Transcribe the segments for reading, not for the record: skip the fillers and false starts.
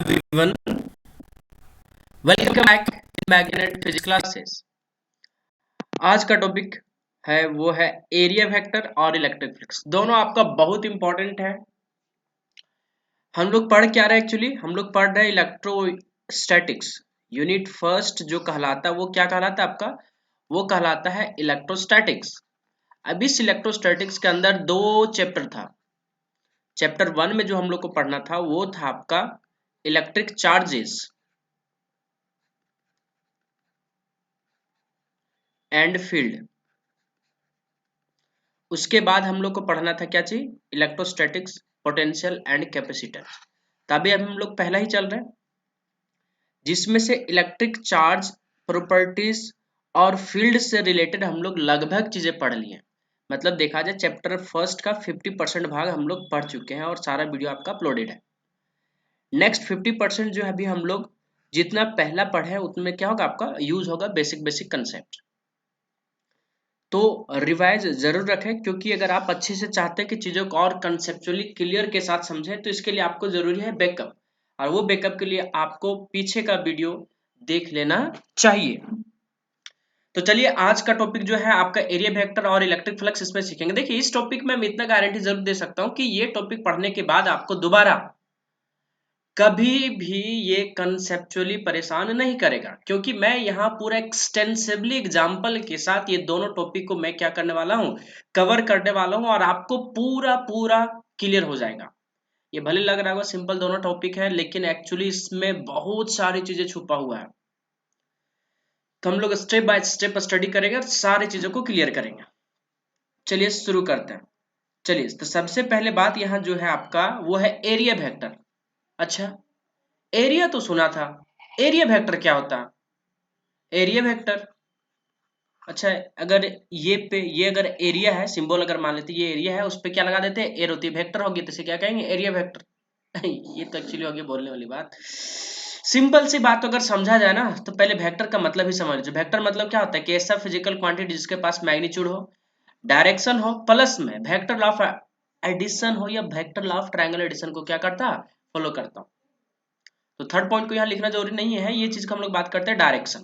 everyone, welcome back in Magnet Physics classes। आज का topic है वो है एरिया वेक्टर और इलेक्ट्रिक फ्लक्स। दोनों आपका बहुत इंपॉर्टेंट है। हम लोग पढ़ क्या रहे एक्चुअली, हम लोग पढ़ रहे इलेक्ट्रोस्टैटिक्स। यूनिट फर्स्ट जो कहलाता है वो क्या कहलाता है आपका, वो कहलाता है इलेक्ट्रोस्टैटिक्स। अब इस इलेक्ट्रोस्टैटिक्स के अंदर दो चैप्टर था। चैप्टर 1 में जो हम लोग को पढ़ना था वो था आपका इलेक्ट्रिक चार्जेस एंड फील्ड। उसके बाद हम लोग को पढ़ना था क्या चीज, इलेक्ट्रोस्टैटिक्स, पोटेंशियल एंड कैपेसिटर। तभी अब हम लोग पहला ही चल रहे हैं, जिसमें से इलेक्ट्रिक चार्ज, प्रॉपर्टीज और फील्ड से रिलेटेड हम लोग लगभग चीजें पढ़ लिए। मतलब देखा जाए चैप्टर फर्स्ट का 50% भाग हम लोग पढ़ चुके हैं और सारा वीडियो आपका अपलोडेड है। नेक्स्ट 50% जो है अभी हम लोग जितना पहला पढ़े उतने क्या होगा आपका यूज होगा बेसिक कंसेप्ट। तो रिवाइज जरूर रखें, क्योंकि अगर आप अच्छे से चाहते हैं कि चीजों को और कंसेप्चुअली क्लियर के साथ समझें तो इसके लिए आपको जरूरी है बैकअप, और वो बैकअप के लिए आपको पीछे का वीडियो देख लेना चाहिए। तो चलिए आज का टॉपिक जो है आपका एरिया वेक्टर और इलेक्ट्रिक फ्लक्स, इसमें सीखेंगे। देखिए इस टॉपिक में मैं इतना गारंटी जरूर दे सकता हूं कि ये टॉपिक पढ़ने के बाद आपको दोबारा कभी भी ये कंसेप्चुअली परेशान नहीं करेगा, क्योंकि मैं यहाँ पूरा एक्सटेंसिवली एग्जाम्पल के साथ ये दोनों टॉपिक को मैं क्या करने वाला हूँ, कवर करने वाला हूँ, और आपको पूरा पूरा क्लियर हो जाएगा। ये भले लग रहा होगा सिंपल दोनों टॉपिक है, लेकिन एक्चुअली इसमें बहुत सारी चीजें छुपा हुआ है। तो हम लोग स्टेप बाय स्टेप स्टडी करेंगे और सारी चीजों को क्लियर करेंगे। चलिए शुरू करते हैं। चलिए तो सबसे पहले बात यहाँ जो है आपका वो है एरिया वेक्टर। अच्छा, एरिया तो सुना था, एरिया वेक्टर क्या होता है? एरिया वेक्टर, अच्छा अगर ये अगर एरिया है, सिंबल अगर मान लेते ये एरिया है, उस पर क्या लगा देते हैं, एरो, होती है वेक्टर होगी तो इसे क्या कहेंगे, एरिया वेक्टर। ये तो एक्चुअली होगी बोलने वाली बात। सिंपल सी बात तो अगर समझा जाए ना तो पहले वेक्टर का मतलब ही समझ लीजिए। वेक्टर मतलब क्या होता है कि ऐसा फिजिकल क्वांटिटी जिसके पास मैग्नीट्यूड हो, डायरेक्शन हो, प्लस में वेक्टर लॉ ऑफ एडिशन हो या vector law of triangle addition को क्या करता है, फॉलो करता हूं। तो थर्ड पॉइंट को यहाँ लिखना जरूरी नहीं है, ये चीज का हम लोग बात करते हैं डायरेक्शन।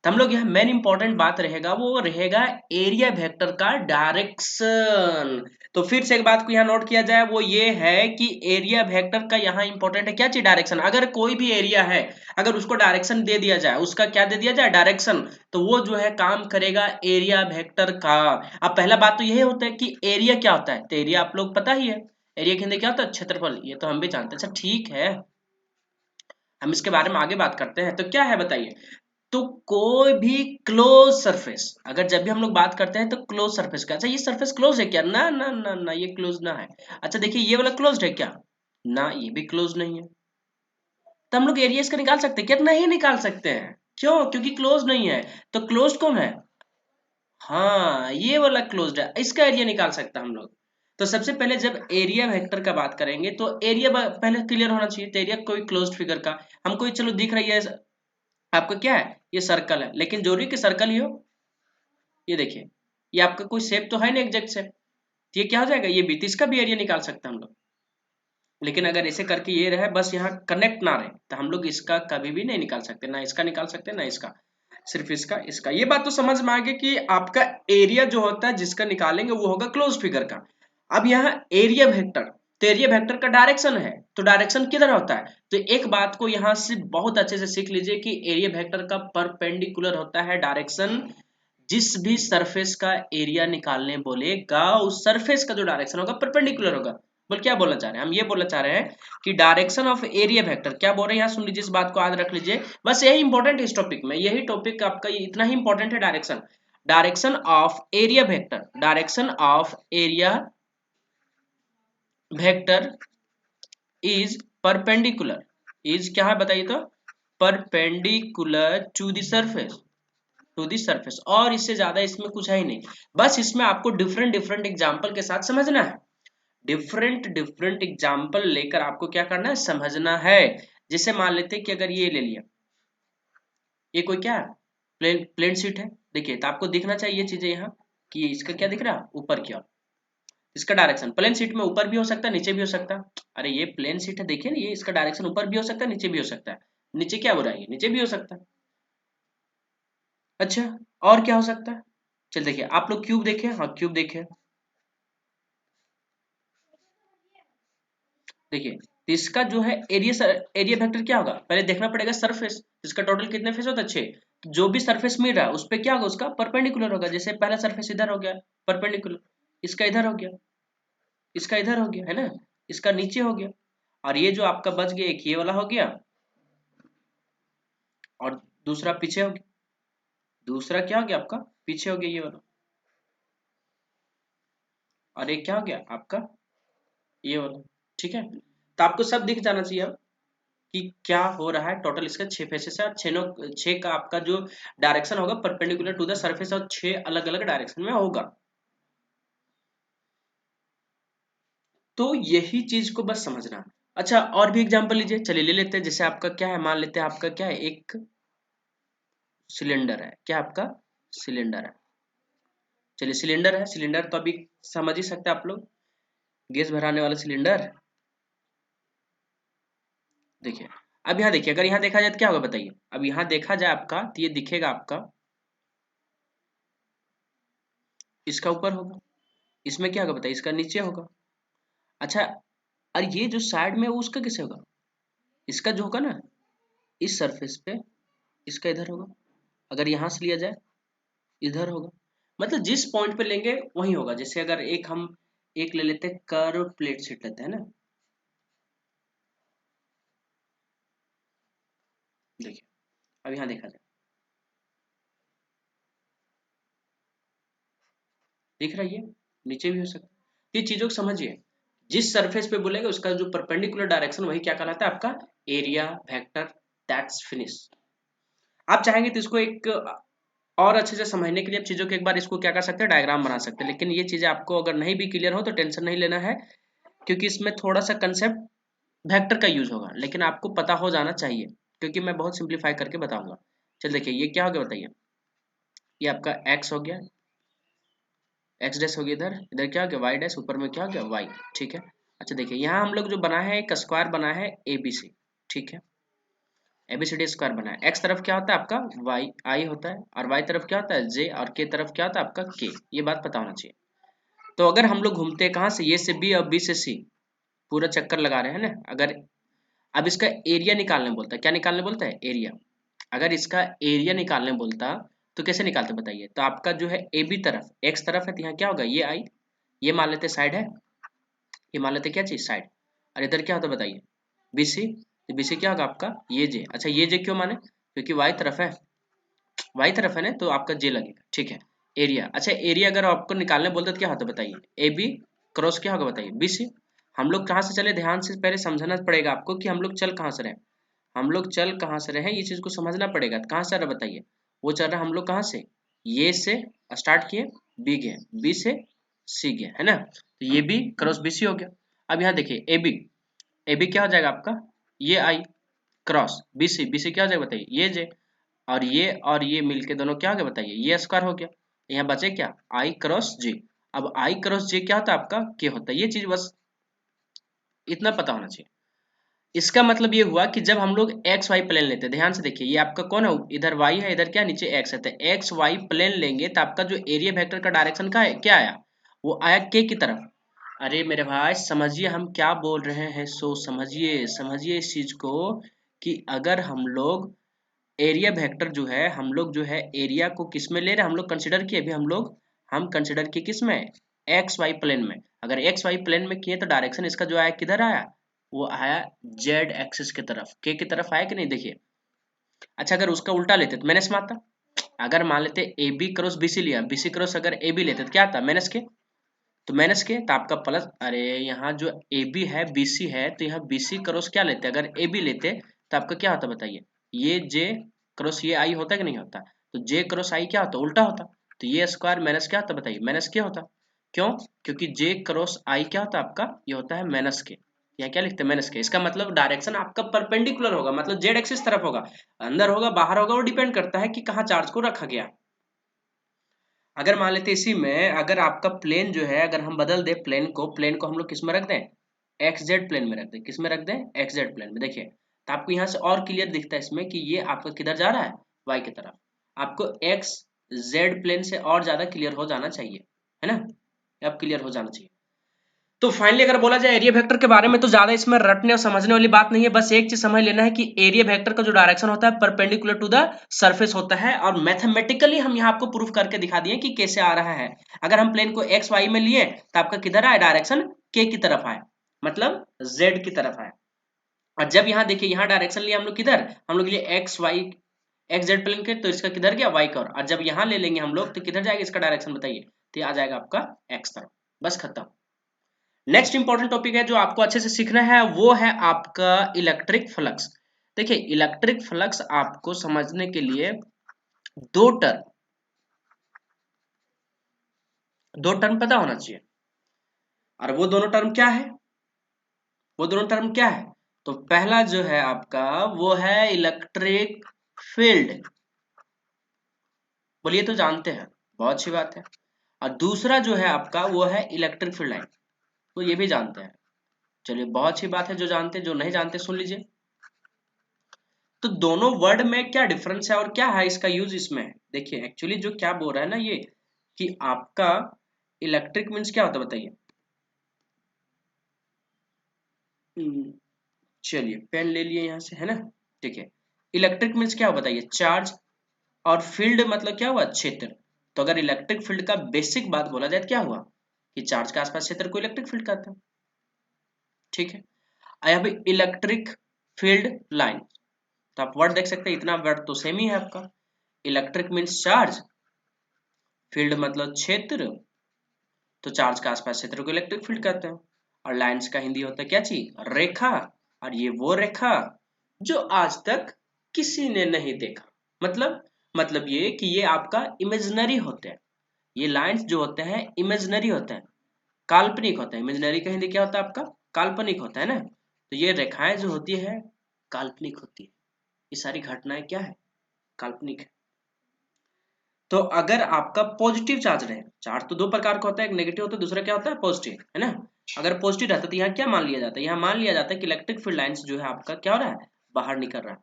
तो हम लोग यहाँ मेन इंपॉर्टेंट बात रहेगा वो रहेगा एरिया वेक्टर का डायरेक्शन। तो फिर से एक बात को यहाँ नोट किया जाए, वो ये है कि एरिया वेक्टर का यहाँ इंपॉर्टेंट है क्या चीज, डायरेक्शन। अगर कोई भी एरिया है, अगर उसको डायरेक्शन दे दिया जाए, उसका क्या दे दिया जाए, डायरेक्शन, तो वो जो है काम करेगा एरिया वेक्टर का। अब पहला बात तो यही होता है कि एरिया क्या होता है, तो एरिया आप लोग पता ही है, एरिया के अंदर क्या होता है, क्षेत्रफल, ये तो हम भी जानते हैं। अच्छा ठीक है, हम इसके बारे में आगे बात करते हैं। तो क्या है बताइए, तो कोई भी क्लोज सरफेस, अगर जब भी हम लोग बात करते हैं तो क्लोज सरफेस का, अच्छा ये सरफेस क्लोज है क्या, ना ना ना ना ये क्लोज ना है। अच्छा देखिए ये वाला क्लोज है क्या, ना ये भी क्लोज नहीं है। तो हम लोग एरिया इसका निकाल सकते हैं क्या, नहीं निकाल सकते हैं। क्यों, क्योंकि क्लोज नहीं है। तो क्लोज कौन है, हाँ ये वाला क्लोज्ड है, इसका एरिया निकाल सकता हम लोग। तो सबसे पहले जब एरिया वेक्टर का बात करेंगे तो एरिया पहले क्लियर होना चाहिए। तो एरिया कोई क्लोज्ड फिगर का हमको चलो दिख रही है आपका, क्या है ये सर्कल है, लेकिन जरूरी कि सर्कल ही हो। ये देखिए ये आपका कोई शेप तो है ना एग्जैक्ट शेप, तो ये क्या हो जाएगा, ये भी, तो इसका भी एरिया निकाल सकते हैं हम लोग। लेकिन अगर ऐसे करके ये रहे बस यहाँ कनेक्ट ना रहे तो हम लोग इसका कभी भी नहीं निकाल सकते, ना इसका निकाल सकते ना इसका, सिर्फ इसका इसका। ये बात तो समझ में आ गई कि आपका एरिया जो होता है जिसका निकालेंगे वो होगा क्लोज फिगर का। अब यहाँ एरिया वेक्टर, तो एरिया वेक्टर का डायरेक्शन है, तो डायरेक्शन किधर होता है, तो एक बात को यहाँ से बहुत अच्छे से सीख लीजिए कि एरिया वेक्टर का परपेंडिकुलर होता है डायरेक्शन। जिस भी सरफेस का एरिया निकालने बोलेगा उस सरफेस का जो डायरेक्शन होगा परपेंडिकुलर होगा। बोल क्या बोलना चाह रहे हैं हम, ये बोलना चाह रहे हैं कि डायरेक्शन ऑफ एरिया वेक्टर, क्या बोल रहे हैं यहाँ सुन लीजिए, इस बात को याद रख लीजिए। बस यही इंपॉर्टेंट है इस टॉपिक में, यही टॉपिक आपका इतना ही इंपॉर्टेंट है, direction. Direction of area vector, direction of area vector is perpendicular, is क्या है बताइए तो, perpendicular to the surface, to the surface. और इससे ज्यादा इसमें कुछ है ही नहीं। बस इसमें आपको डिफरेंट डिफरेंट एग्जाम्पल के साथ समझना है, डिफरेंट डिफरेंट एग्जाम्पल लेकर आपको क्या करना है, समझना है। जैसे मान लेते हैं कि अगर ये ले लिया, ये कोई क्या है, प्लेन प्लेन शीट है। देखिए तो आपको दिखना चाहिए ये चीजें यहाँ कि इसका क्या दिख रहा है ऊपर की ओर, इसका डायरेक्शन प्लेन शीट में ऊपर भी हो सकता है नीचे भी हो सकता है। अरे ये प्लेन शीट है, देखिए ना, ये इसका डायरेक्शन ऊपर भी हो सकता है नीचे भी हो सकता है। नीचे क्या हो रहा है, ये नीचे भी हो सकता है। अच्छा, और क्या हो सकता है? चल देखिए, आप लोग क्यूब देखे, हाँ क्यूब देखे, देखिए तो इसका जो है एरिया, एरिया वेक्टर क्या होगा, पहले देखना पड़ेगा सरफेस, इसका टोटल कितने फेस होता है 6, जो भी सरफेस मिल रहा है उस पे क्या होगा, उसका परपेंडिकुलर होगा। जैसे पहला सरफेस इधर हो गया परपेंडिकुलर, इसका इधर हो गया, इसका इधर हो गया, है ना, इसका नीचे हो गया, और ये जो आपका बच गया एक ये वाला हो गया, और दूसरा पीछे हो गया, दूसरा क्या हो गया आपका पीछे हो गया ये वाला, और एक क्या हो गया आपका ये वाला। ठीक है, तो आपको सब दिख जाना चाहिए अब कि क्या हो रहा है। टोटल इसका 6 फेसेस है, और 6 का आपका जो डायरेक्शन होगा परपेंडिकुलर टू द सरफेस, और 6 अलग अलग डायरेक्शन में होगा। तो यही चीज को बस समझना। अच्छा, और भी एग्जांपल लीजिए, चलिए ले लेते हैं। जैसे आपका क्या है, मान लेते हैं आपका क्या है, एक सिलेंडर है, क्या आपका सिलेंडर है। चलिए सिलेंडर है, सिलेंडर तो अभी समझ ही सकते हैं आप लोग, गैस भराने वाला सिलेंडर। देखिए, अब यहाँ देखिए, अगर यहाँ देखा जाए तो क्या होगा बताइए, अब यहाँ देखा जाए आपका तो ये दिखेगा आपका, इसका ऊपर होगा, इसमें क्या होगा बताइए, इसका नीचे होगा। अच्छा, और ये जो साइड में है, वो उसका कैसे होगा, इसका जो होगा ना इस सरफेस पे, इसका इधर होगा। अगर यहाँ से लिया जाए इधर होगा, मतलब जिस पॉइंट पे लेंगे वही होगा। जैसे अगर एक हम एक ले लेते हैं, कर्व प्लेट शीट लेते हैं ना, देखिए अब यहाँ देखा जाए, दिख रहा है ये नीचे भी हो सकता है। ये चीजों को समझिए, जिस सरफेस पे बोलेगा उसका जो परपेंडिकुलर डायरेक्शन वही क्या कहलाता है आपका एरिया वेक्टर। That's finish. आप चाहेंगे तो इसको एक और अच्छे से समझने के लिए आप चीजों के एक बार इसको क्या कर सकते हैं, डायग्राम बना सकते हैं। लेकिन ये चीजें आपको अगर नहीं भी क्लियर हो तो टेंशन नहीं लेना है, क्योंकि इसमें थोड़ा सा कंसेप्ट वेक्टर का यूज होगा, लेकिन आपको पता हो जाना चाहिए, क्योंकि मैं बहुत सिंप्लीफाई करके बताऊंगा। चल देखिए, ये क्या हो गया बताइए, ये आपका एक्स हो गया, एक्स डैश हो गया, इधर इधर क्या हो गया वाई डैश, ऊपर में क्या हो गया वाई। ठीक है, अच्छा देखिए, यहाँ हम लोग जो बना है एक स्क्वायर बना है ए बी सी। ठीक है, एबीसीडी स्क्वायर बना है। एक्स तरफ क्या होता है आपका वाई आई होता है, और वाई तरफ क्या होता है जे, और के तरफ क्या होता है आपका के। ये बात पता होना चाहिए। तो अगर हम लोग घूमते हैं कहाँ से, ये से बी और बी से सी, पूरा चक्कर लगा रहे हैं ना, अगर अब इसका एरिया निकालने बोलता है, क्या निकालने बोलता है एरिया, अगर इसका एरिया निकालने बोलता तो कैसे निकालते बताइए। तो आपका जो है ए बी तरफ एक्स तरफ है, तो यहाँ क्या होगा ये आई, ये मान लेते साइड है, ये मान लेते क्या चीज साइड, और इधर क्या होता है बताइए बीसी, तो बीसी क्या होगा आपका ये जे। अच्छा, ये जे क्यों माने, क्योंकि वाई तरफ है, वाई तरफ है ना, तो आपका जे लगेगा। ठीक है, एरिया, अच्छा एरिया अगर आपको निकालने बोलते तो क्या होता बताइए ए बी क्रॉस क्या होगा बताइए बी सी। हम लोग कहाँ से चले, ध्यान से पहले समझना पड़ेगा आपको कि हम लोग चल कहाँ से रहे, हम लोग चल कहाँ से रहे, ये चीज को समझना पड़ेगा। तो कहाँ से रहा बताइए, वो चल रहा हम लोग कहाँ से, ये से स्टार्ट किए, बी गए, बी से सी गए, है ना, तो ये बी क्रॉस बी सी हो गया। अब यहाँ देखिए ए बी क्या हो जाएगा आपका ये आई क्रॉस बी सी क्या हो जाएगा बताइए ये जे, और ये मिलके दोनों क्या हो गया बताइए ये स्क्वायर हो गया। यहाँ बचे क्या आई क्रॉस जे। अब आई क्रॉस जे क्या होता है आपका के होता है, ये चीज बस इतना पता होना चाहिए। इसका मतलब ये हुआ कि जब हम लोग एक्स वाई प्लेन लेते हैं, ध्यान से देखिए, ये आपका कौन है, इधर वाई है, इधर क्या नीचे एक्स है, तो एक्स वाई प्लेन लेंगे तो आपका जो एरिया वेक्टर का डायरेक्शन का है क्या आया, वो आया के की तरफ। अरे मेरे भाई समझिए हम क्या बोल रहे हैं, सो समझिए समझिए इस चीज को, कि अगर हम लोग एरिया वेक्टर जो है, हम लोग जो है एरिया को किस में ले रहे हैं, हम लोग कंसिडर किए, अभी हम कंसिडर किए किस में, एक्स वाई प्लेन में। अगर एक्स वाई प्लेन में किए तो डायरेक्शन इसका जो आया किधर आया, वो आया जेड एक्सिस की तरफ, के की तरफ आया कि नहीं देखिए। अच्छा, अगर उसका उल्टा लेते तो माइनस में आता, अगर मान लेते A B cross B C लिया, बी सी क्रॉस अगर ए बी लेते तो क्या आता माइनस के, तो माइनस के तो आपका प्लस। अरे यहाँ जो ए बी है बी सी है, तो यहाँ बी सी क्रॉस क्या लेते, अगर ए बी लेते तो आपका क्या होता बताइए, ये जे क्रॉस ये आई होता कि नहीं होता, तो जे क्रॉस आई क्या होता उल्टा होता, तो ये स्क्वायर माइनस क्या होता बताइए माइनस क्या होता। क्यों, क्योंकि जे क्रॉस आई क्या होता है आपका, ये होता है माइनस के, यहाँ क्या लिखते हैं माइनस के। इसका मतलब डायरेक्शन आपका परपेंडिकुलर होगा, मतलब जेड एक्सिस तरफ होगा, अंदर होगा बाहर होगा, वो डिपेंड करता है कि कहाँ चार्ज को रखा गया। अगर मान लेते इसी में अगर आपका प्लेन जो है, अगर हम बदल दे प्लेन को हम लोग किस में रख दें, एक्स जेड प्लेन में रख दें। किस में रख दें, एक्स जेड प्लेन में। देखिए तो आपको यहाँ से और क्लियर दिखता है इसमें कि ये आपका किधर जा रहा है, वाई की तरफ। आपको एक्स जेड प्लेन से और ज्यादा क्लियर हो जाना चाहिए, है ना, अब क्लियर हो जाना चाहिए। तो फाइनली अगर बोला जाए एरिया वेक्टर के बारे में, तो ज्यादा इसमें रटने और समझने वाली बात नहीं है। बस एक चीज समझ लेना है कि एरिया वेक्टर का जो डायरेक्शन होता है परपेंडिकुलर टू द सरफेस होता है, और मैथमेटिकली हम यहाँ आपको प्रूफ करके दिखा दिए कि कैसे आ रहा है। अगर हम प्लेन को एक्स वाई में लिए तो आपका किधर आए, डायरेक्शन के की तरफ आए, मतलब जेड की तरफ आए। और जब यहाँ देखिए यहाँ डायरेक्शन लिया हम लोग किधर, हम लोग लिए X Y X Z plane के, तो इसका किधर गया, वाई का। और जब यहाँ ले लेंगे हम लोग तो किधर जाएगा इसका डायरेक्शन बताइए, तो ये आ जाएगा आपका एक्स तरफ। बस खत्म। नेक्स्ट इंपॉर्टेंट टॉपिक है जो आपको अच्छे से सीखना है, वो है आपका इलेक्ट्रिक फ्लक्स। देखिए इलेक्ट्रिक फ्लक्स आपको समझने के लिए दो टर्म पता होना चाहिए। और वो दोनों टर्म क्या है, वो दोनों टर्म क्या है, तो पहला जो है आपका वो है इलेक्ट्रिक फील्ड, बोलिए तो जानते हैं, बहुत अच्छी बात है। और दूसरा जो है आपका वो है इलेक्ट्रिक फील्ड लाइन, तो ये भी जानते हैं। चलिए बहुत अच्छी बात है, जो जानते जो नहीं जानते सुन लीजिए। तो दोनों वर्ड में क्या डिफरेंस है और क्या है इसका यूज इसमें। देखिए एक्चुअली जो क्या बोल रहा है ना ये, कि आपका इलेक्ट्रिक मीन्स क्या होता है बताइए। चलिए पेन ले लिए यहाँ से, है ना, ठीक है। इलेक्ट्रिक मीन्स क्या हो बताइए, चार्ज। और फील्ड मतलब क्या हुआ, क्षेत्र। तो अगर इलेक्ट्रिक फील्ड का बेसिक बात बोला जाए तो क्या हुआ, कि चार्ज के आसपास क्षेत्र को इलेक्ट्रिक फील्ड कहते हैं, ठीक है। अब इलेक्ट्रिक फील्ड लाइन, तो आप वर्ड देख सकते हैं, इतना वर्ड तो सेम ही है आपका। इलेक्ट्रिक मीन्स चार्ज, फील्ड मतलब क्षेत्र, तो चार्ज के आसपास क्षेत्र को इलेक्ट्रिक फील्ड कहते हैं। और लाइंस का हिंदी होता है क्या चीज, रेखा। और ये वो रेखा जो आज तक किसी ने नहीं देखा, मतलब ये कि ये आपका इमेजिनरी होते हैं। ये लाइंस जो होते हैं इमेजिनरी होते हैं, काल्पनिक होते हैं। इमेजिनरी का हिंदी क्या होता है आपका, काल्पनिक होता है ना। तो ये रेखाएं जो होती है काल्पनिक होती है, ये सारी घटनाएं क्या है, काल्पनिक है। तो अगर आपका पॉजिटिव चार्ज रहे, चार्ज तो दो प्रकार का होता है, एक नेगेटिव होता है, दूसरा क्या होता है पॉजिटिव, है ना। अगर पॉजिटिव रहता है तो यहाँ क्या मान लिया जाता है, यहाँ मान लिया जाता है कि इलेक्ट्रिक फील्ड लाइंस जो है आपका क्या हो रहा है, बाहर निकल रहा है।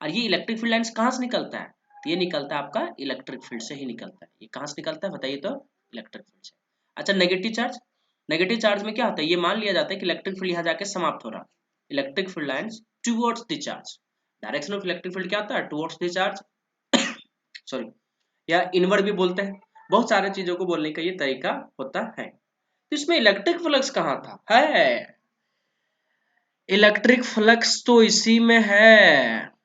और ये इलेक्ट्रिक फील्ड लाइंस कहाँ से निकलता है, तो ये निकलता है आपका इलेक्ट्रिक फील्ड से ही निकलता है। ये कहाँ से निकलता है बताइए, तो इलेक्ट्रिक फील्ड से। अच्छा नेगेटिव चार्ज, नेगेटिव चार्ज में क्या होता है, ये मान लिया जाता है कि इलेक्ट्रिक फील्ड यहाँ जाके समाप्त हो रहा है। Electric field lines towards the charge, direction of electric field क्या होता है, टुवर्ड्स द चार्ज, सॉरी, या इनवर्ड भी बोलते हैं। बहुत सारे चीजों को बोलने का ये तरीका होता है। तो इसमें इलेक्ट्रिक फ्लक्स कहाँ था, है इलेक्ट्रिक फ्लक्स तो इसी में है।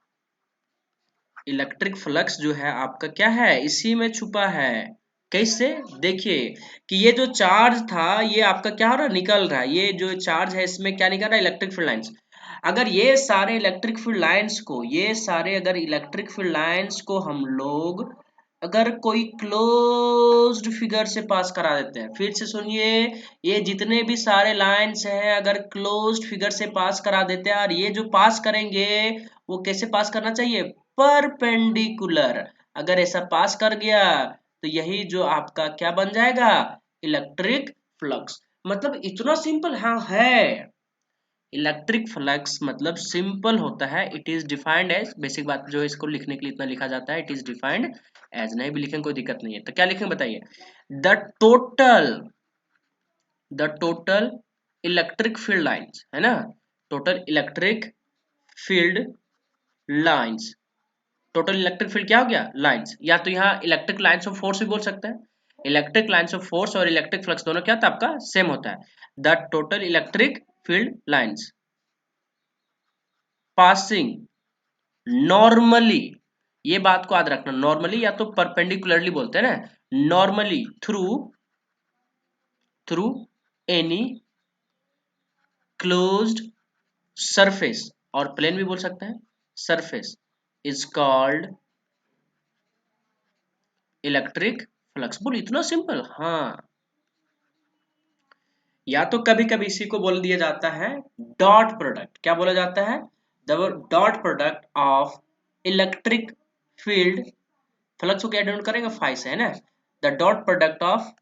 इलेक्ट्रिक फ्लक्स जो है आपका क्या है, इसी में छुपा है। कैसे, देखिए कि ये जो चार्ज था ये आपका क्या हो रहा है, निकल रहा है। ये जो चार्ज है इसमें क्या निकल रहा है, इलेक्ट्रिक फील्ड लाइंस। अगर ये सारे इलेक्ट्रिक फील्ड लाइंस को, ये सारे अगर इलेक्ट्रिक फील्ड लाइंस को हम लोग अगर कोई क्लोज्ड फिगर से पास करा देते हैं, फिर से सुनिए, ये जितने भी सारे लाइंस हैं अगर क्लोज्ड फिगर से पास करा देते हैं, और ये जो पास करेंगे वो कैसे पास करना चाहिए, परपेंडिकुलर। अगर ऐसा पास कर गया तो यही जो आपका क्या बन जाएगा, इलेक्ट्रिक फ्लक्स। मतलब इतना सिंपल हाँ है। इलेक्ट्रिक फ्लक्स मतलब सिंपल होता है, it is defined as, basic बात जो इसको लिखने के लिए इतना लिखा जाता है, इट इज डिफाइंड एज, नहीं भी लिखें कोई दिक्कत नहीं है। तो क्या लिखें बताइए, the total the total electric field lines, है ना, total electric field lines. Total electric field क्या हो गया, लाइंस, या तो यहाँ इलेक्ट्रिक लाइंस ऑफ फोर्स भी बोल सकते हैं। इलेक्ट्रिक लाइंस ऑफ फोर्स और इलेक्ट्रिक फ्लक्स दोनों क्या होता है आपका, सेम होता है। The total electric field lines passing normally, ये बात को याद रखना, नॉर्मली या तो परपेंडिकुलरली बोलते हैं ना, normally through any closed surface, और प्लेन भी बोल सकते हैं, surface is called electric flux. बोल इतना सिंपल, हाँ। या तो कभी कभी इसी को बोल दिया जाता है डॉट प्रोडक्ट, क्या बोला जाता है, the dot product of electric field, flux को क्या डिनोट करेगा, फाई से, है ना, the dot product of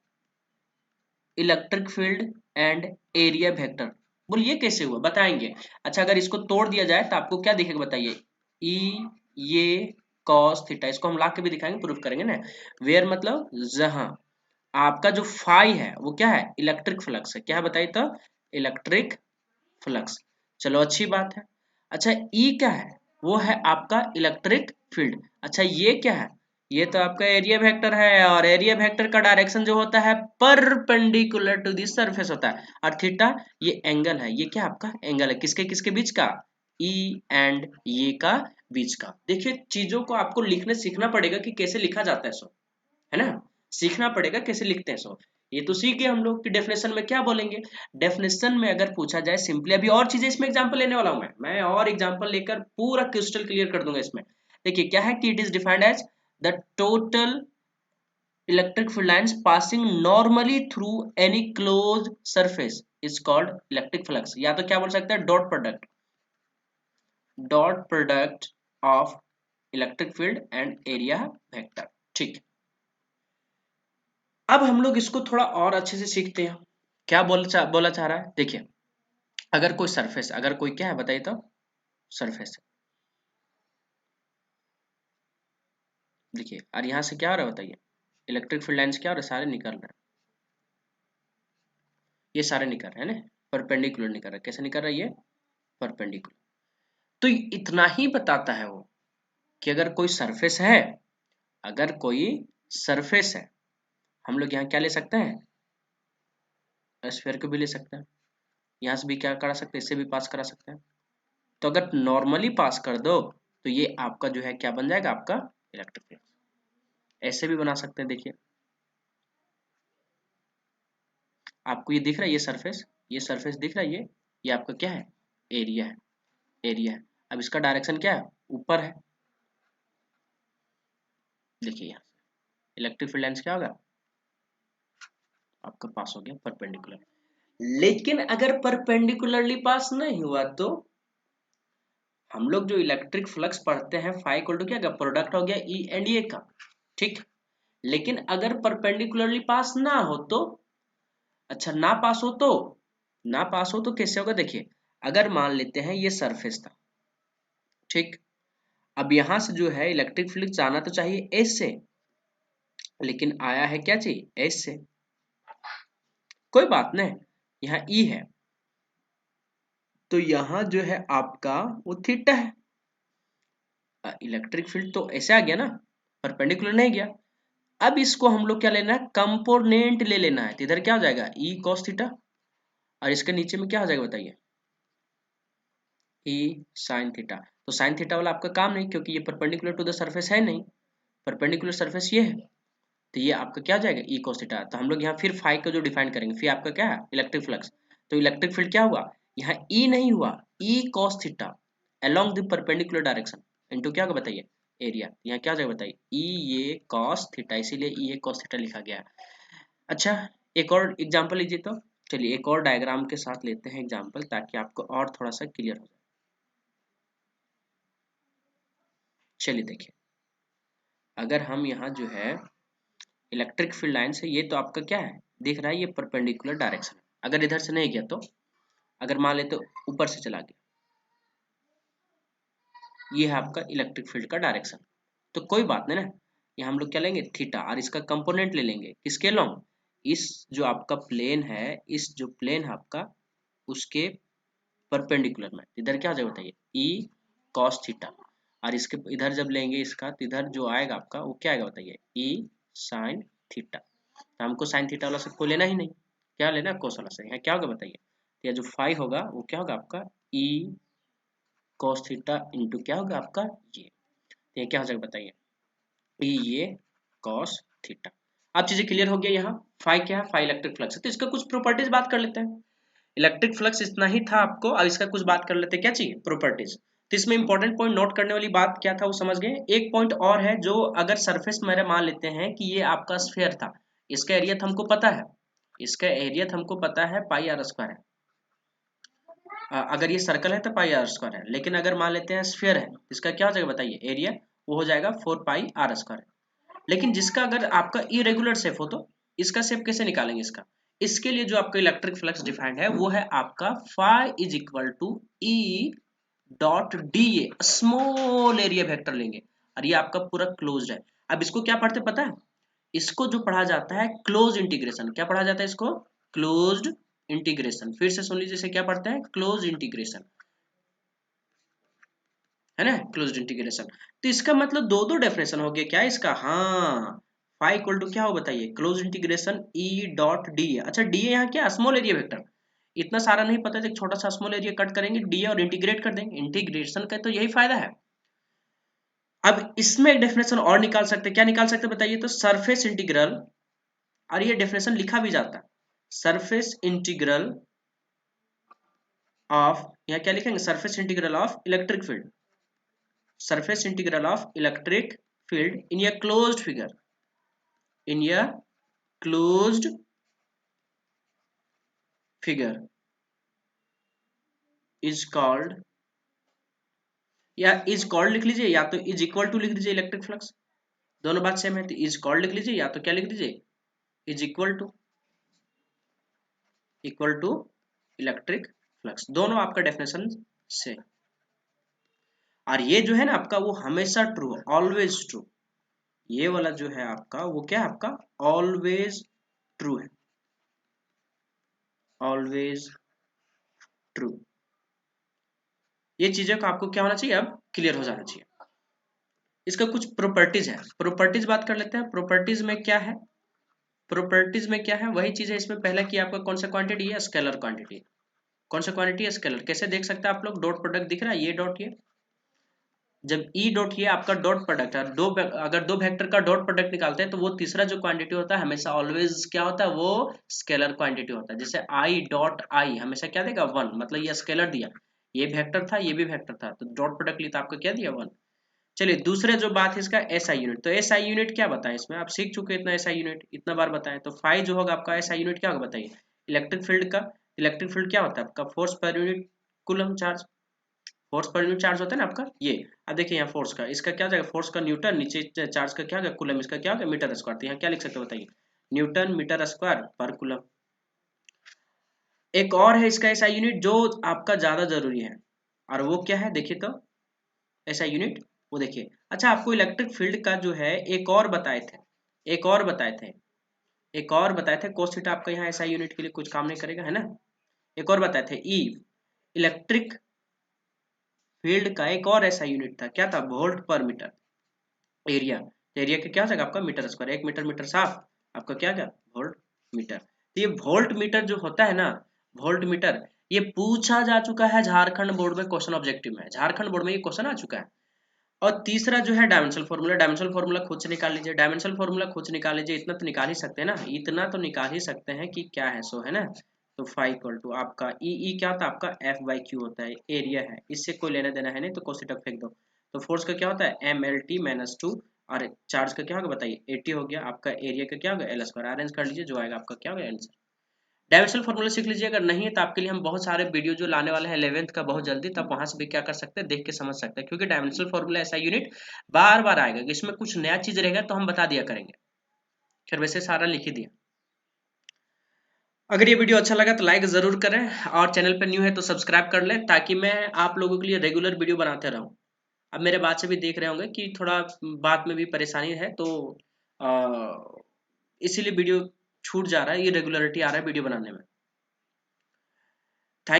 electric field and area vector. बोलिए कैसे हुआ, बताएंगे। अच्छा, अगर इसको तोड़ दिया जाए तो आपको क्या दिखेगा बताइए, ई ये कॉस थीटा, इसको हम ला के भी दिखाएंगे, प्रूफ करेंगे ना। वेयर मतलब जहां आपका जो फाई है वो क्या है, इलेक्ट्रिक फ्लक्स है। क्या है बताइए तो, इलेक्ट्रिक फ्लक्स। चलो अच्छी बात है। अच्छा ई क्या है, वो है आपका इलेक्ट्रिक फील्ड। अच्छा ये क्या है, ये तो आपका एरिया वेक्टर है, और एरिया वेक्टर का डायरेक्शन जो होता है परपेंडिकुलर टू द सरफेस होता है। और थीटा ये एंगल है, ये क्या आपका एंगल है, किसके किसके बीच का, ई एंड ये का बीच का। देखिए चीजों को आपको लिखने सीखना पड़ेगा कि कैसे लिखा जाता है, सो है ना, सीखना पड़ेगा कैसे लिखते हैं। सो ये तो सीख गए हम लोग कि डेफिनेशन में क्या बोलेंगे। डेफिनेशन में अगर पूछा जाए सिंपली, अभी और चीजें इसमें एग्जांपल लेने वाला हूं मैं और एग्जांपल लेकर पूरा क्रिस्टल क्लियर कर दूंगा इसमें। देखिए क्या है कि it is defined as the total electric field lines passing normally through any closed surface is called electric flux। या तो क्या बोल सकते हैं, dot product of electric field and area vector. ठीक, अब हम लोग इसको थोड़ा और अच्छे से सीखते हैं। क्या बोला चाह रहा है, देखिए अगर कोई सरफेस, अगर कोई क्या है बताइए तो, सरफेस, देखिए और यहां से क्या हो रहा है बताइए, इलेक्ट्रिक फील्ड लाइंस क्या हो रहा है, सारे निकल रहे हैं, ये सारे निकल रहे हैं ना, परपेंडिकुलर निकल रहा है। कैसे निकल रहा है ये, परपेंडिकुलर। तो इतना ही बताता है वो कि अगर कोई सरफेस है, अगर कोई सरफेस है, हम लोग यहाँ क्या ले सकते हैं, स्फीयर को भी ले सकते हैं, यहाँ से भी क्या करा सकते हैं, इससे भी पास करा सकते हैं। तो अगर नॉर्मली पास कर दो तो ये आपका जो है क्या बन जाएगा, आपका इलेक्ट्रिक फील्ड। ऐसे भी बना सकते हैं, देखिए आपको ये दिख रहा है, ये सरफेस दिख रहा है, ये आपका क्या है, एरिया है, एरिया है। अब इसका डायरेक्शन क्या है, ऊपर है। देखिए यहाँ इलेक्ट्रिक फील्ड लाइंस क्या होगा, आपका पास हो गया परपेंडिकुलर। लेकिन अगर परपेंडिकुलरली पास नहीं हुआ तो हम लोग जो इलेक्ट्रिक फ्लक्स पढ़ते हैं, फाई इक्वल टू क्या, प्रोडक्ट हो गया ई एंड ए का, ठीक। लेकिन अगर परपेंडिकुलरली पास ना हो तो, अच्छा ना पास हो तो, ना पास हो तो कैसे होगा, देखिए अगर मान लेते हैं ये सरफेस था, ठीक। अब यहां से जो है इलेक्ट्रिक फील्ड जाना तो चाहिए एस से, लेकिन आया है क्या चाहिए, एस से। कोई बात नहीं, यहाँ ई है तो यहाँ जो है आपका वो थीटा है। इलेक्ट्रिक फील्ड तो ऐसे आ गया ना, परपेंडिकुलर नहीं गया। अब इसको हम लोग क्या लेना है, कंपोनेंट ले लेना है। तो इधर क्या हो जाएगा, ई कॉस थीटा, और इसके नीचे में क्या हो जाएगा बताइए, ई साइन थीटा। तो साइन थीटा वाला आपका काम नहीं, क्योंकि ये परपेंडिकुलर टू द सरफेस है नहीं, परपेंडिकुलर सरफेस ये है। तो ये आपका क्या हो जाएगा, ई कॉस थीटा। तो हम लोग यहाँ फिर फाई को जो डिफाइन करेंगे, फिर आपका क्या है, इलेक्ट्रिक फ्लक्स। तो इलेक्ट्रिक फील्ड क्या हुआ, यहाँ ई नहीं हुआ, E cos theta along the perpendicular direction into क्या होगा बताइए, एरिया। यहाँ क्या हो जाएगा बताइए, ई ये कॉस थीटा, इसीलिए ई ये कॉस थीटा लिखा गया है। अच्छा एक और एग्जांपल लीजिए तो, चलिए एक और डायग्राम के साथ लेते हैं एग्जांपल, ताकि आपको और थोड़ा सा क्लियर हो जाए। चलिए देखिए, अगर हम यहाँ जो है इलेक्ट्रिक फील्ड लाइन से, ये तो आपका क्या है दिख रहा है, ये परपेंडिकुलर डायरेक्शन है। अगर इधर से नहीं गया तो, अगर मान ले तो ऊपर से चला गया, ये है आपका इलेक्ट्रिक फील्ड का डायरेक्शन। तो कोई बात नहीं ना, ये हम लोग क्या लेंगे, थीटा, और इसका कंपोनेंट ले लेंगे किसके लॉन्ग, इस जो आपका प्लेन है, इस जो प्लेन है आपका उसके परपेंडिकुलर में। इधर क्या हो जाएगा बताइए, ई कॉस थीटा, और इसके इधर जब लेंगे इसका, तो इधर जो आएगा आपका वो क्या आएगा बताइए, ई साइन थीटा। तो हमको साइन थीटा वाला से कोई लेना ही नहीं, क्या लेना कोस वाला से। यहाँ क्या होगा बताइए, यह जो फाई होगा वो क्या होगा आपका, ई कॉस थीटा इंटू क्या होगा आपका ये। तो ये क्या हो जाएगा बताइए, ई ये कॉस थीटा। अब चीजें क्लियर हो गया। यहाँ फाई क्या है, फाई इलेक्ट्रिक फ्लक्स है। तो इसका कुछ प्रॉपर्टीज बात कर लेते हैं। इलेक्ट्रिक फ्लक्स इतना ही था आपको, अब इसका कुछ बात कर लेते हैं, क्या चाहिए, प्रॉपर्टीज। तो इसमें इंपॉर्टेंट पॉइंट नोट करने वाली बात क्या था वो समझ गए। एक पॉइंट और है, जो अगर सरफेस मेरा मान लेते हैं कि ये आपका स्फीयर था, इसका एरिया तो हमको पता है, इसका एरिया तो हमको पता है पाई आर स्क्वायर है। अगर ये सर्कल है तो पाई आर स्क्वायर है, लेकिन अगर मान लेते हैं स्फीयर है, इसका क्या हो जाएगा बताइए, एरिया वो हो जाएगा 4 पाई आर स्क्वायर। लेकिन जिसका अगर आपका इरेगुलर शेप हो तो इसका शेप कैसे निकालेंगे इसका? इसके लिए जो आपका इलेक्ट्रिक फ्लक्स डिफाइंड है वो है आपका phi is equal to E dot d A, small area vector लेंगे और ये आपका पूरा क्लोज्ड है। अब इसको क्या पढ़ते पता है? इसको जो पढ़ा जाता है क्लोज इंटीग्रेशन। क्या पढ़ा जाता है इसको? Closed integration. फिर से सुन लीजिए इसे क्या पढ़ते हैं? क्लोज इंटीग्रेशन, है ना, क्लोज्ड इंटीग्रेशन। तो इसका मतलब दो दो डेफिनेशन हो गया क्या इसका? हाँ, फाई इक्वल टू क्या हो बताइए? क्लोज इंटीग्रेशन ई डॉट डी ए। अच्छा डी ए यहाँ क्या? Small area vector. इतना सारा नहीं पता, एक छोटा सा स्मॉल एरिया कट करेंगे डी ए और इंटीग्रेट कर देंगे। इंटीग्रेशन का तो यही फायदा है। अब इसमें एक डेफिनेशन और निकाल सकते हैं। क्या निकाल सकते हैं बताइए? तो सरफेस इंटीग्रल, और ये डेफिनेशन लिखा भी जाता है, सरफेस इंटीग्रल ऑफ, यहाँ क्या लिखेंगे? Surface integral of electric field, surface integral of electric field in a closed figure, in a closed figure is called, या is called लिख लीजिए या तो is equal to लिख दीजिए इलेक्ट्रिक फ्लक्स, दोनों बात सेम है। तो is called लिख लीजिए या तो क्या लिख दीजिए? is equal to electric flux, दोनों आपका डेफिनेशन से। और ये जो है ना आपका वो हमेशा ट्रू, ऑलवेज ट्रू। ये वाला जो है आपका वो क्या है? आपका ऑलवेज ट्रू है, ऑलवेज ट्रू। ये चीजों का आपको क्या होना चाहिए? अब क्लियर हो जाना चाहिए। इसका कुछ प्रॉपर्टीज है, प्रॉपर्टीज बात कर लेते हैं। प्रॉपर्टीज में क्या है? प्रॉपर्टीज में क्या है? वही चीज है इसमें पहले की आपका कौन सा क्वांटिटी है? Scalar quantity. कौन सा क्वांटिटी है? स्केलर। कैसे देख सकते हैं आप लोग? डॉट प्रोडक्ट दिख रहा है, ये डॉट, ये जब ई डॉट ये आपका डॉट प्रोडक्ट है, अगर दो वेक्टर का डॉट प्रोडक्ट निकालते हैं तो वो तीसरा जो क्वांटिटी होता है हमेशा ऑलवेज क्या होता है? वो स्केलर क्वांटिटी होता है। जैसे आई डॉट आई हमेशा क्या देगा? 1, मतलब ये स्केलर दिया, ये वेक्टर था ये भी वेक्टर था, तो डॉट प्रोडक्ट लिया तो आपको क्या दिया? 1। चलिए दूसरे जो बात है इसका एसआई यूनिट। तो एसआई यूनिट क्या बताएं इसमें? आप सीख चुके इतना एसआई यूनिट, इतना बार बताएं। तो फाई जो होगा आपका एसआई यूनिट क्या होगा बताइए? इलेक्ट्रिक फील्ड का, इलेक्ट्रिक फील्ड क्या होता है आपका? Force per unit coulomb charge, force per unit charge होता है ना आपका ये। अब देखिए यहाँ फोर्स का, इसका क्या जाएगा? फोर्स का न्यूटन, नीचे चार्ज का क्या होगा? कूलम, इसका क्या होगा? Metre square. तो यहाँ क्या लिख सकते हो बताइए? न्यूटन मीटर स्क्वायर पर कूलम। एक और है इसका एसआई यूनिट जो आपका ज्यादा जरूरी है, और वो क्या है देखिए तो ऐसा यूनिट, वो देखिए। अच्छा आपको इलेक्ट्रिक फील्ड का जो है एक और बताए थे, एक और बताए थे, एक और बताए थे। कोस थीटा आपका यहाँ ऐसा यूनिट के लिए कुछ काम नहीं करेगा, है ना। एक और बताए थे ई, इलेक्ट्रिक फील्ड का एक और ऐसा यूनिट था, क्या था? वोल्ट पर मीटर एरिया। एरिया का क्या हो जाएगा आपका? Metre square. एक मीटर, मीटर साफ, आपका क्या क्या? Volt metre. तो ये वोल्ट मीटर जो होता है ना, वोल्ट मीटर, ये पूछा जा चुका है झारखंड बोर्ड में, क्वेश्चन ऑब्जेक्टिव में, झारखंड बोर्ड में ये क्वेश्चन आ चुका है। और तीसरा जो है डायमेंशनल फार्मूला, डायमेंशनल फार्मूला खुद से निकाल लीजिए, डायमेंशनल फार्मूला खुद से निकाल लीजिए। इतना तो निकाल ही सकते हैं ना, इतना तो निकाल ही सकते हैं कि क्या है सो, है ना। तो फाई इक्वल टू आपका ई क्या होता है? आपका एफ बाई क्यू होता है, एरिया है, इससे कोई लेना देना है नहीं, तो कोस थीटा फेंक दो। तो फोर्स का क्या होता है? एम एल टी माइनस 2, और चार्ज का क्या होगा बताइए? 80 हो गया। आपका एरिया का क्या होगा? L square. अरेंज कर लीजिए, जो आएगा आपका क्या होगा? आंसर। डायमेंशनल फार्मूला सीख लीजिए, अगर नहीं है तो आपके लिए हम बहुत सारे वीडियो जो लाने वाले हैं 11th का बहुत जल्दी, तब वहां से भी क्या कर सकते हैं, देख के समझ सकते हैं। क्योंकि डायमेंशनल फार्मूला ऐसा यूनिट बार बार आएगा, इसमें कुछ नया चीज रहेगा तो हम बता दिया करेंगे। फिर वैसे सारा लिख ही दिया। अगर ये वीडियो अच्छा लगा तो लाइक जरूर करें, और चैनल पर न्यू है तो सब्सक्राइब कर लें, ताकि मैं आप लोगों के लिए रेगुलर वीडियो बनाते रहूं। अब मेरे बात से भी देख रहे होंगे कि थोड़ा बात में भी परेशानी है, तो इसीलिए वीडियो छूट जा रहा है, ये रेगुलरिटी आ रहा है वीडियो बनाने में।